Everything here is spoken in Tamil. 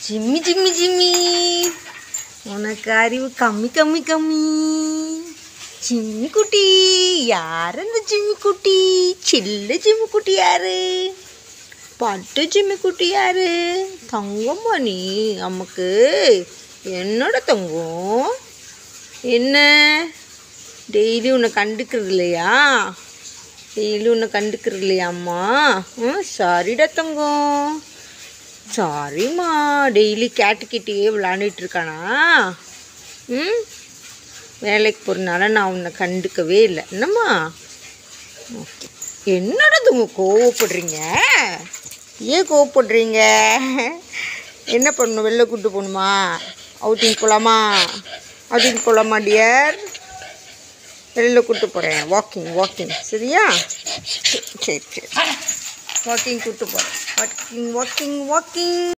ஜிம்மி ஜிம்மி ஜிம்மி, உனக்கு அறிவு கம்மி கம்மி கம்மி. ஜிம்மி குட்டி யார்? அந்த ஜிம்மி குட்டி, சில்ல ஜிம்மி குட்டி யாரு? பட்டு ஜிம்மி குட்டி யாரு? தங்கம்மா நீ அம்முக்கு? என்னோட தங்கம், என்ன டெய்லி உன்னை கண்டுக்கிறது இல்லையா? டெய்லி உன்னை கண்டுக்கிறது இல்லையா அம்மா? சாரிடா தங்கம், சாரிம்மா. டெய்லி கேட்டுக்கிட்டே விளாண்டுட்டு இருக்கானா? வேலைக்கு போகிறதுனால நான் உன்னை கண்டுக்கவே இல்லை என்னம்மா? ஓகே. என்னடா தூங்க கோவப்படுறீங்க? ஏன் கோவப்படுறீங்க? என்ன பண்ணணும்? வெளில கூப்பிட்டு போகணுமா? அவுட்டிங் போகலாமா? அவுட்டிங் போகலாமா டியர்? வெளியில் கூப்பிட்டு போகிறேன். வாக்கிங் சரியா? சரி வாக்கிங் கூப்பிட்டு போகிறேன். வாக்கிங்